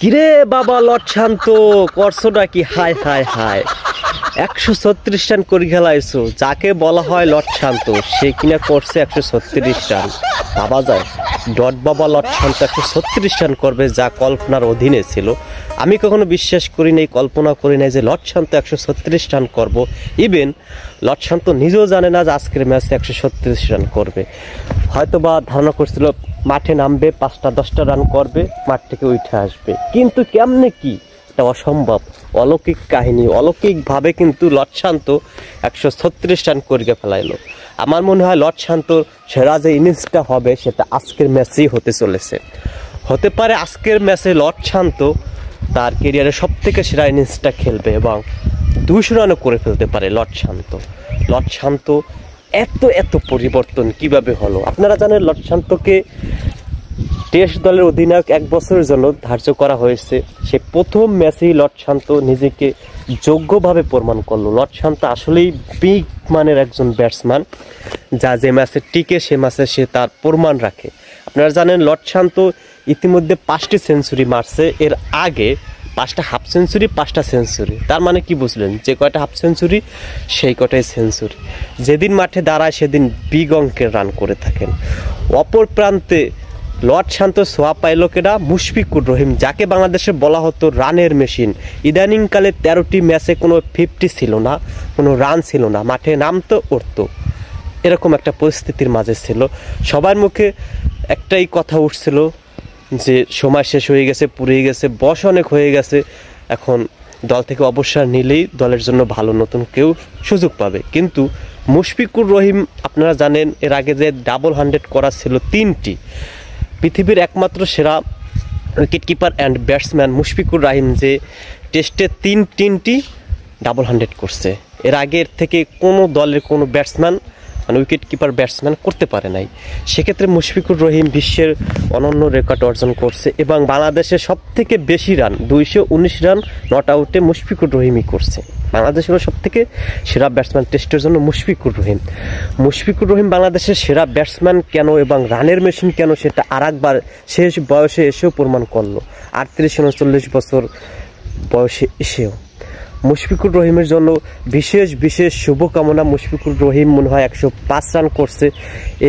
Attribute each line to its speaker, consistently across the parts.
Speaker 1: কিরে বাবা লট শান্ত করছোটা কি? হায় হায় হায়, 136 রান করে খেলাইছো। যাকে বলা হয় লট শান্ত সে কিনা করছে 136 রান। ভাবা যায় ডট বাবা লট শান্ত 136 রান করবে, যা কল্পনার অধীনে ছিল। আমি কখনো বিশ্বাস করি নাই, কল্পনা করি নাই যে লট শান্ত 136 রান করব। ইভেন লট শান্ত নিজেও জানে না যে আজকের ম্যাচে 136 রান করবে। হয়তো বা ধারণা করছিল মাঠে নামবে, 5-10টা রান করবে, মাঠ থেকে উঠে আসবে। কিন্তু কেমনে কি এটা অসম্ভব, অলৌকিক কাহিনী। অলৌকিকভাবে কিন্তু লট শান্ত 136 রান করিয়ে ফেলাইলো। আমার মনে হয় লট শান্তর সেরা যে ইনিংসটা হবে সেটা আজকের ম্যাচেই হতে চলেছে। হতে পারে আজকের ম্যাচে লট শান্ত তার কেরিয়ারের সব থেকে সেরা ইনিংসটা খেলবে এবং 200 রানও করে ফেলতে পারে লট শান্ত। লট শান্ত এত পরিবর্তন কিভাবে হলো? আপনারা জানেন লট শান্তকে টেস্ট দলের অধিনায়ক 1 বছরের জন্য ধার্য করা হয়েছে। সে প্রথম ম্যাচেই লট শান্ত নিজেকে যোগ্যভাবে প্রমাণ করলো। লট শান্ত আসলেই বিগ মানের একজন ব্যাটসম্যান, যা যে ম্যাচে টিকে সে ম্যাচে সে তার প্রমাণ রাখে। আপনারা জানেন লট শান্ত ইতিমধ্যে 5টি সেঞ্চুরি মারছে। এর আগে 5টা হাফ সেঞ্চুরি, 5টা সেঞ্চুরি। তার মানে কি বুঝলেন? যে কয়টা হাফ সেঞ্চুরি সেই কটাই সেঞ্চুরি। যেদিন মাঠে দাঁড়ায় সেদিন বিগ অঙ্কের রান করে থাকেন। অপর প্রান্তে লট শান্ত সোয়া পাইল কেডা? মুশফিকুর রহিম, যাকে বাংলাদেশে বলা হতো রানের মেশিন। ইদানিংকালে 13টি ম্যাচে কোনো 50 ছিল না, কোনো রান ছিল না, মাঠে নামতো উঠতো, এরকম একটা পরিস্থিতির মাঝে ছিল। সবার মুখে একটাই কথা উঠছিল যে সময় শেষ হয়ে গেছে, পুড়িয়ে গেছে, বয়স অনেক হয়ে গেছে, এখন দল থেকে অবসর নিলেই দলের জন্য ভালো নতুন কেউ সুযোগ পাবে। কিন্তু মুশফিকুর রহিম, আপনারা জানেন এর আগে যে ডাবল 100 করা ছিল 3টি, পৃথিবীর একমাত্র সেরা wicket keeper and batsman Mushfiqur Rahim যে টেস্টে 3টি ডাবল 100 করছে। এর আগের থেকে কোনো দলের কোনো ব্যাটসম্যান মানে উইকেট কিপার ব্যাটসম্যান করতে পারে নাই। সেক্ষেত্রে মুশফিকুর রহিম বিশ্বের অনন্য রেকর্ড অর্জন করছে এবং বাংলাদেশের সব থেকে বেশি রান 219 রান নট আউটে মুশফিকুর রহিমই করছে। বাংলাদেশের সব থেকে সেরা ব্যাটসম্যান টেস্টের জন্য মুশফিকুর রহিম। মুশফিকুর রহিম বাংলাদেশের সেরা ব্যাটসম্যান কেন এবং রানের মেশিন কেন সেটা আরেকবার শেষ বয়সে এসেও প্রমাণ করলো। 38-39 বছর বয়সে এসেও মুশফিকুর রহিমের জন্য বিশেষ শুভকামনা। মুশফিকুর রহিম মনে হয় 105 রান করছে।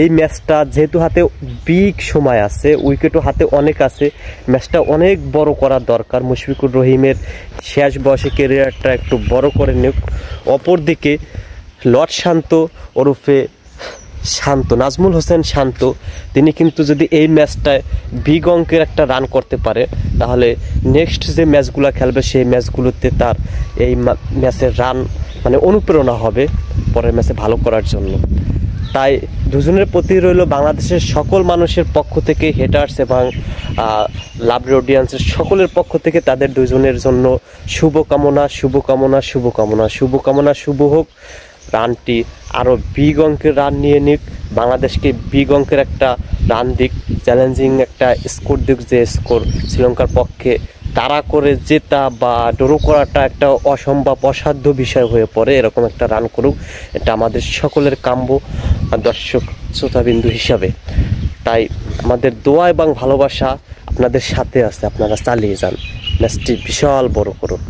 Speaker 1: এই ম্যাচটা যেহেতু হাতে বিগ সময় আছে, উইকেটও হাতে অনেক আছে, ম্যাচটা অনেক বড় করার দরকার। মুশফিকুর রহিমের শেষ বয়সে ক্যারিয়ারটা একটু বড় করে নিক। অপরদিকে লট শান্ত ওরফে শান্ত, নাজমুল হোসেন শান্ত, তিনি কিন্তু যদি এই ম্যাচটায় বিগ অঙ্কের একটা রান করতে পারে তাহলে নেক্সট যে ম্যাচগুলো খেলবে সেই ম্যাচগুলোতে তার এই ম্যাচের রান মানে অনুপ্রেরণা হবে পরের ম্যাচে ভালো করার জন্য। তাই দুজনের প্রতি রইল বাংলাদেশের সকল মানুষের পক্ষ থেকে, হেটার্স এবং লাভলি অডিয়েন্সের সকলের পক্ষ থেকে তাদের দুজনের জন্য শুভকামনা। শুভ হোক। রানটি আরও বিগ অঙ্কের রান নিয়ে নিক, বাংলাদেশকে বিগ অঙ্কের একটা রান দিক, চ্যালেঞ্জিং একটা স্কোর দিক, যে স্কোর শ্রীলঙ্কার পক্ষে তাড়া করে জেতা বা ড্র করাটা একটা অসম্ভব অসাধ্য বিষয় হয়ে পড়ে। এরকম একটা রান করুক, এটা আমাদের সকলের কাম্য দর্শক শ্রোতাবিন্দু হিসাবে। তাই আমাদের দোয়া এবং ভালোবাসা আপনাদের সাথে আছে, আপনারা চালিয়ে যান, ম্যাচটি বিশাল বড় করুন।